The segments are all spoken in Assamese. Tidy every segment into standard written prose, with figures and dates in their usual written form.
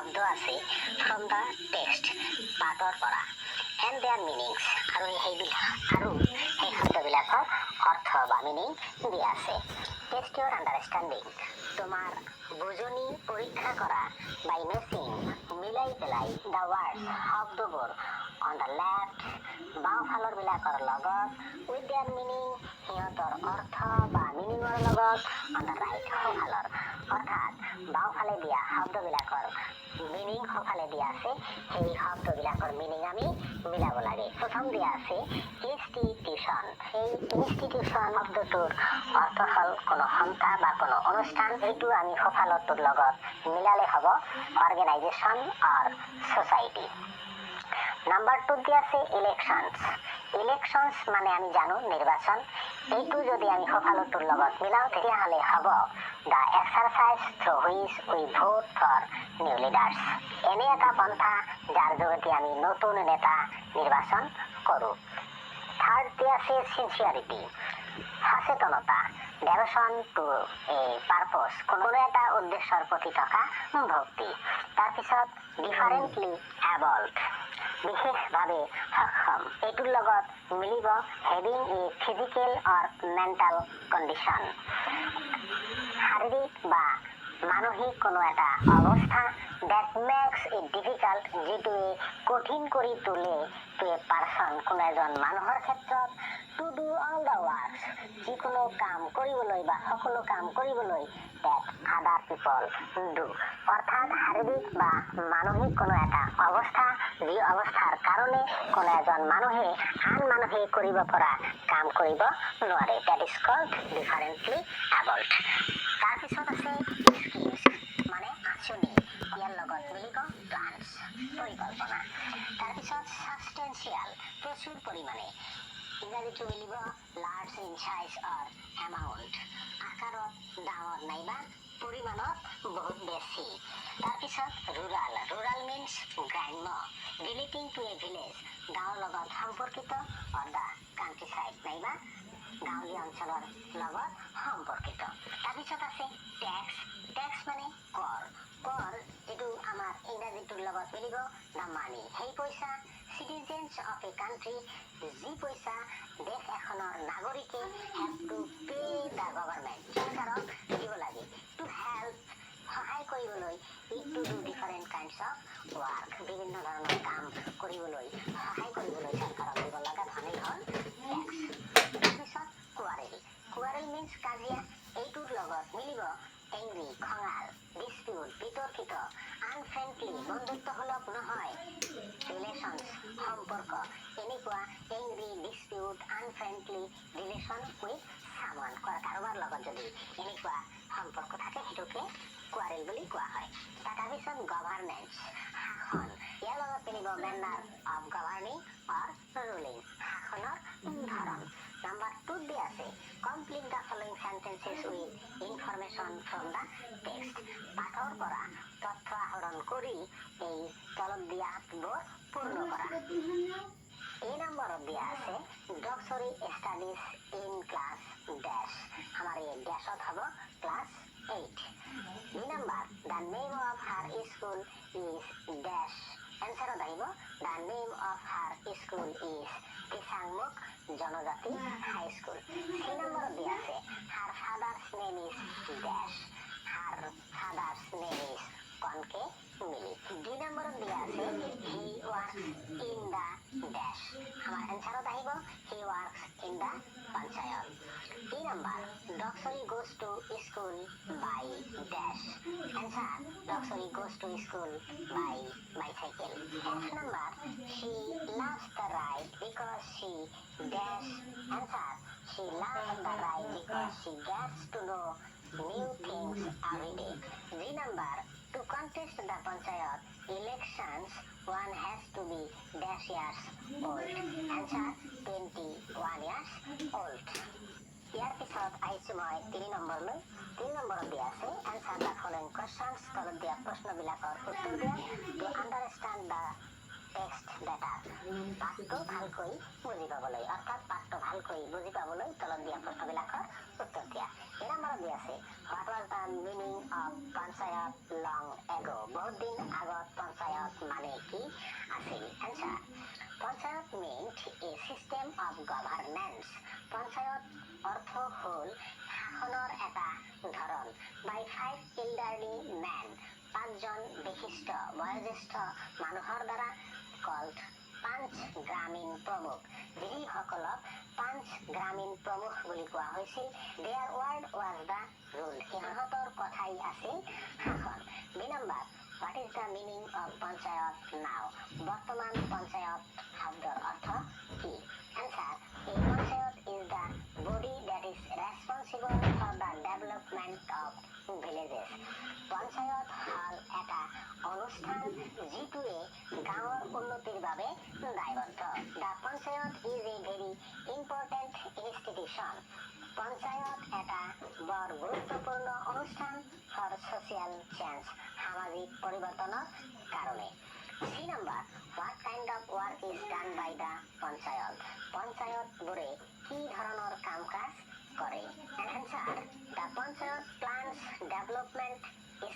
শব্দ আছে ফ্ৰম দ্য টেক্সট পাঠৰ পৰা এণ্ড দেয়াৰ মিনিংছ আৰু সেই শব্দবিলাকৰ অৰ্থ বা মিনিং দিয়া আছে। টেষ্ট ইউৰ আণ্ডাৰষ্টেণ্ডিং তোমাৰ বুজনি পৰীক্ষা কৰা বাই মেচিং মিলাই পেলাই দ্য ৱাৰ্ডছ শব্দবোৰ অন দ্য লেফ্ট বাওঁফালৰ বিলাকৰ লগত উইথ দেয়াৰ মিনিং সিহঁতৰ অৰ্থ বা মিনিঙৰ লগত অন দ্য ৰাইট সোঁফালৰ অৰ্থাৎ বাওঁফালে দিয়া শব্দবিলাকৰ মিনিং সোঁফালে দিয়া আছে সেই শব্দবিলাকৰ মিনিং আমি মিলাব লাগে। প্ৰথম দিয়া আছে ইনষ্টিটিউশ্যন। এই ইনষ্টিটিউশ্যন শব্দটোৰ অৰ্থ হ'ল কোনো সংস্থা বা কোনো অনুষ্ঠান। এইটো আমি সোঁফালৰটোৰ লগত মিলালে হ'ব অৰ্গেনাইজেশ্যন অৰ ছ'চাইটি। নাম্বাৰ 2 দিয়া আছে ইলেকশ্যনছ। ইলেকশ্যনছ মানে আমি জানো নিৰ্বাচন। এইটো যদি আমি সোঁফালৰটোৰ লগত মিলাওঁ তেতিয়াহ'লে হ'ব the exercise through which we vote for new leaders. এনে এটা পন্থা যাৰ যোগেদি আমি নতুন নেতা নিৰ্বাচন কৰোঁ। থাৰ্ড দিয়া আছে চিনচিয়াৰিটি সচেতনতা ডেভোশ্যন টু এ পাৰপ'জ কোনো এটা উদ্দেশ্যৰ প্ৰতি থকা ভক্তি। তাৰপিছত ডিফাৰেণ্টলি এবল্ড বিশেষভাৱে সক্ষম। এইটোৰ লগত মিলিব having a physical or mental condition শাৰীৰিক বা মানসিক কোনো এটা অৱস্থা ডেট মেক্স ইট ডিফিকাল্ট যিটোৱে কঠিন কৰি তোলে টু এ পাৰ্চন কোনো এজন মানুহৰ ক্ষেত্ৰত to do all the works যিকোনো কাম কৰিবলৈ বা সকলো কাম কৰিবলৈ ডেট আদাৰ পিপল ডু অৰ্থাৎ শাৰীৰিক বা মানসিক কোনো এটা অৱস্থা যি অৱস্থাৰ কাৰণে কোনো এজন মানুহে আন মানুহে কৰিব পৰা কাম কৰিব নোৱাৰে that is called differently abled. তাৰপিছত আছে স্কিমছ মানে আঁচনি ইয়াৰ লগত মিলিব প্লানছ পৰিকল্পনা। তাৰপিছত ছাবষ্টেঞ্চিয়েল প্ৰচুৰ পৰিমাণে ইংৰাজীটো মিলিব large in size or amount আকাৰত ডাঙৰ নাইবা পৰিমাণত বহুত বেছি। তাৰপিছত ৰুৰাল মিনছ গ্ৰাম্য ৰিলেটিং টু এ ভিলেজ গাঁৱৰ লগত সম্পৰ্কিত অৰ দ্য কাণ্ট্ৰি চাইড নাইবা গাঁৱলীয়া অঞ্চলৰ লগত সম্পৰ্কিত। তাৰপিছত আছে টেক্স মানে কৰ যিটো আমাৰ ইংৰাজীটোৰ লগত মিলিব দ্য মানি সেই পইচা চিটিজেন্স অফ এ কাণ্ট্ৰি যি পইচা দেশ এখনৰ নাগৰিকে have to pay the government চৰকাৰক দিব লাগে টু হেল্প সহায় কৰিবলৈ to do different kinds of work বিভিন্ন ধৰণৰ কাম কৰিবলৈ সহায় কৰিবলৈ চৰকাৰক দিব লগা ধনেই হ'ল টেক্স। তাৰপিছত কোৱাৰেল মিনছ কাজিয়া এইটোৰ লগত মিলিব এংগ্ৰি খঙাল ডিছপিউট বিতৰ্কিত আনফ্ৰেণ্ডলি বন্ধুত্বসুলভ নহয় ৰিলেশ্যনছ সম্পৰ্ক এনেকুৱা এংগ্ৰি ডিছপিউট আনফ্ৰেণ্ডলি ৰিলেশ্যন উইথ সামন কাৰোবাৰ লগত যদি এনেকুৱা সম্পৰ্ক থাকে সেইটোকে কোৱাৰেল বুলি কোৱা হয়। তাৰপিছত গভাৰ্নেন্স শাসন ইয়াৰ লগত মিলিব manner of governing or ruling শাসনৰ ধৰণ। নাম্বাৰ 2 দিয়া আছে complete the following sentences with information from the text পাঠৰ পৰা তথ্য আহৰণ কৰি এই তলত দিয়াবোৰ পূৰ্ণ কৰা। এই নম্বৰত দিয়া আছে Doktori studies in class dash আমাৰ এই ডেছত হ'ব class 8। 2 number the name of her school is dash এনচাৰত আহিব the name of her school is Kishangmukh জনজাতি হাই স্কুল। 3 নম্বৰত দিয়া আছে her father's name is dash her father's name is Konke Mili. 2 নম্বৰত দিয়া আছে he works in the dash আমাৰ এনচাৰত আহিব he works in the panchayat. 3 number Doksori goes to school by dash answer ডক্সৰী goes to school by bicycle. 1 number she loves the ride because she dash answer she loves the ride because she gets to know new things every day. 3 number to contest the panchayat elections one has to be dash years old answer 21 years old. ইয়াৰ পিছত আহিছোঁ মই 3 নম্বৰলৈ। 3 নম্বৰত দিয়া আছে answer the following questions তলত দিয়া প্ৰশ্নবিলাকৰ উত্তৰ দিয়া to understand the text better পাঠটো ভালকৈ বুজি পাবলৈ অৰ্থাৎ পাঠটো ভালকৈ বুজি পাবলৈ তলত দিয়া প্ৰশ্নবিলাকৰ উত্তৰ দিয়া। নম্বৰত দি আছে what was the meaning of panchayat long ago, বহুত দিন আগত পঞ্চায়ত মানে কি আছিল? Answer panchayat meant a system of governance. Panchayat অৰ্থ হ'ল শাসনৰ এটা ধৰণ by 5 elderly men, 5জন বিশিষ্ট বয়োজ্যেষ্ঠ মানুহৰ দ্বাৰা called পাঁচ গ্ৰামীণ প্ৰমুখ, যিসকলক পাঁচ গ্ৰামীণ প্ৰমুখ বুলি কোৱা হৈছিল। Their word was the rule. সিহঁতৰ কথাই আছিল শাসন। B number What is the meaning of panchayat now? বৰ্তমান পঞ্চায়ত শব্দৰ অৰ্থ কি? Answer A panchayat is the body that is responsible for the development of villages. Panchayat হল এটা অনুষ্ঠান যিটোৱে গাঁৱৰ উন্নতিৰ বাবে দায়বদ্ধ। The panchayat is a very important institution. Panchayat এটা বৰ গুৰুত্বপূৰ্ণ অনুষ্ঠান for social change, সামাজিক পৰিৱৰ্তনৰ কাৰণে। C number What kind of work is done by the panchayat? পঞ্চায়তবোৰে কি ধৰণৰ কাম কাজ কৰে? Answer The panchayat plans development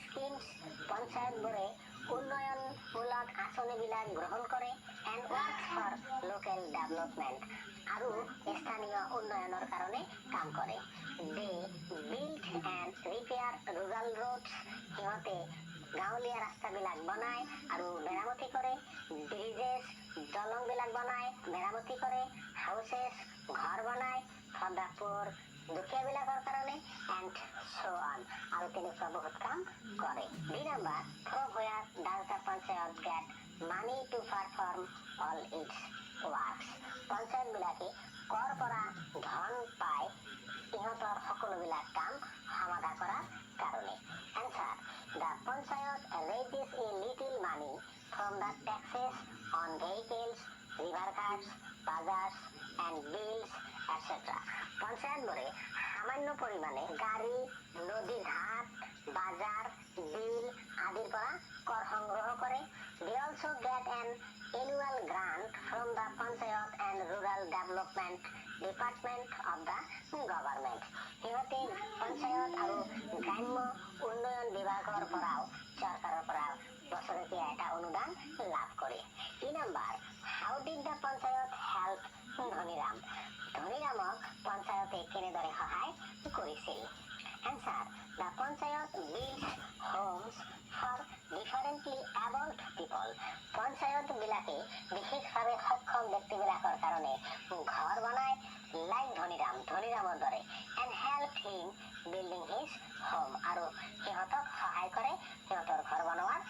schemes. পঞ্চায়তবোৰে উন্নয়নমূলক আঁচনিবিলাক গ্ৰহণ কৰে and works for local development, আৰু স্থানীয় উন্নয়নৰ কাৰণে কাম কৰে। They build and repair rural roads. সিহঁতে গাঁৱলীয়া ৰাস্তাবিলাক বনায় আৰু মেৰামতি কৰে। ব্ৰিজেছ দলংবিলাক বনায়, মেৰামতি কৰে। হাউচেছ ঘৰ বনায় for the poor, দুখীয়াবিলাকৰ কাৰণে and so on, আৰু তেনেকুৱা বহুত কাম কৰে। B number From where does the panchayat get money to perform all its works? পঞ্চায়তবিলাকে কৰ পৰা ধন পায় ইহঁতৰ সকলোবিলাক কাম সমাধা কৰাৰ কাৰণে? Answer The panchayat raises a little money from the taxes on vehicles, river carts, bazaars and bills, etc. পঞ্চায়তবোৰে সামান্য পৰিমাণে গাড়ী, নদী ঘাট, বাজাৰ, বিল আদিৰ পৰা কৰ সংগ্ৰহ কৰে। They also get an annual grant from the panchayat and rural development department of the government. সিহঁতে পঞ্চায়ত আৰু গ্ৰাম্য উন্নয়ন বিভাগৰ পৰাও চৰকাৰৰ পৰা বছৰেকীয়া এটা অনুদান লাভ কৰে। ই number How did the panchayat help Dhaniram? ধনীৰামক পঞ্চায়তে কেনেদৰে সহায় কৰিছিল? Answer The panchayat builds homes for differently abled people. পঞ্চায়তবিলাকে বিশেষভাৱে সক্ষম ব্যক্তিবিলাকৰ কাৰণে ঘৰ বনায় like ধনীৰামৰ দৰে and helped him building his home, আৰু সিহঁতক সহায় কৰে সিহঁতৰ ঘৰ বনোৱাৰ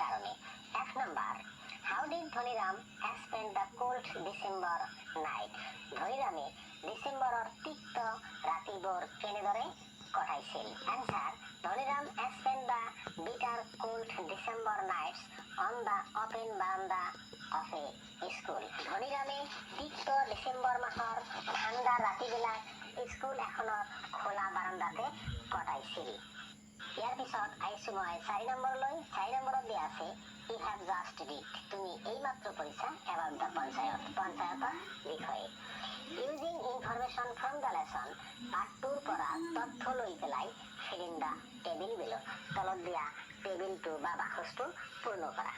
কাৰণে। এক number How did Dhaniram spend the cold December night? ধনীৰামে ডিচেম্বৰৰ তিক্ত ৰাতিবোৰ কেনেদৰে কটাইছিল? Answer Dhaniram spent the bitter cold December nights on the open veranda of a school. ধনীৰামে তিক্ত ডিচেম্বৰ মাহৰ ঠাণ্ডা ৰাতিবিলাক স্কুল এখনৰ খোলা বাৰাণ্ডাতে কটাইছিল। ইয়াৰ পিছত আহিছো মই 4 নম্বৰলৈ। 4 নম্বৰত দিয়া আছে You have just read. তুমি এইমাত্ৰ পঢ়িছা about the panchayat, পঞ্চায়তৰ বিষয়ে। Using information from the lesson, পাঠ 2ৰ পৰা তথ্য লৈ পেলাই fill in the table below. তলত দিয়া টেবিলটো বা বাকচটো পূৰ্ণ কৰা।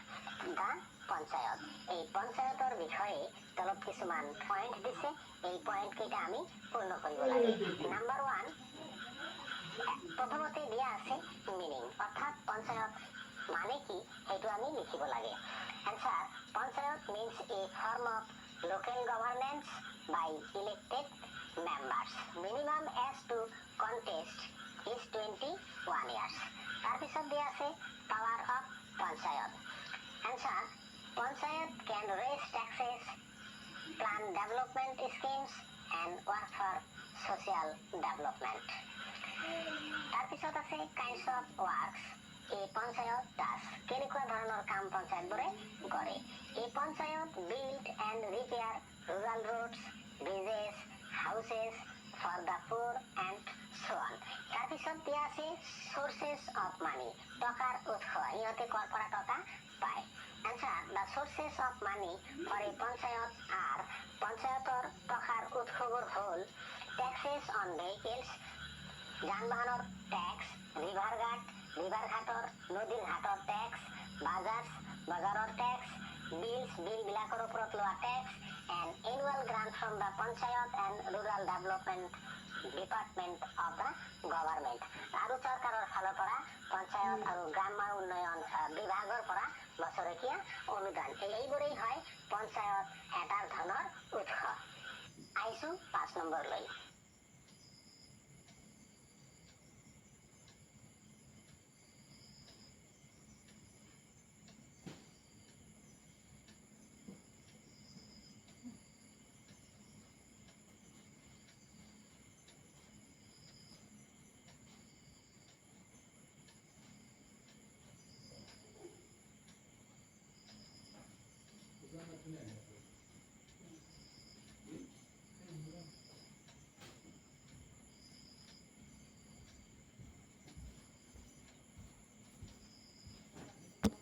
The পঞ্চায়ত, এই পঞ্চায়তৰ বিষয়ে তলত কিছুমান পইণ্ট দিছে, এই পইণ্ট কেইটা আমি পূৰ্ণ কৰিব লাগে। নম্বৰ 1 প্ৰথমতে দিয়া আছে মিনিং, অৰ্থাৎ পঞ্চায়ত মানে কি সেইটো আমি লিখিব লাগে। Answer Panchayat means a form of local governance by elected members. Minimum age to contest is 21 years. তাৰপিছত দিয়া আছে power of panchayat. Answer Panchayat can raise taxes, plan development schemes and work for social development. তাৰপিছত আছে kinds of works a panchayat does. কেনেকুৱা ধৰণৰ কাম পঞ্চায়তবোৰে কৰে? A panchayat build and repair rural roads, bridges, houses for the poor and so on. তাৰপিছত দিয়া আছে sources of money, টকাৰ উৎস, ইহঁতে কৰ পৰা টকা পায়। Answer The sources of money for a panchayat are পঞ্চায়তৰ টকাৰ উৎসবোৰ হ'ল taxes on vehicles, যান বাহনৰ টেক্স, ৰিভাৰ ঘাটৰ নদীৰ ঘাটৰ টেক্স, বজাৰৰ টেক্স, বিলবিলাকৰ ওপৰত লোৱা tax, and annual grant from the panchayat and rural development department of the government. আৰু চৰকাৰৰ ফালৰ পৰা পঞ্চায়ত আৰু গ্ৰাম্য উন্নয়ন বিভাগৰ পৰা বছৰেকীয়া অনুদান। এইবোৰেই হয় পঞ্চায়ত এটাৰ ধনৰ উৎস। আহিছো 5 নম্বৰলৈ।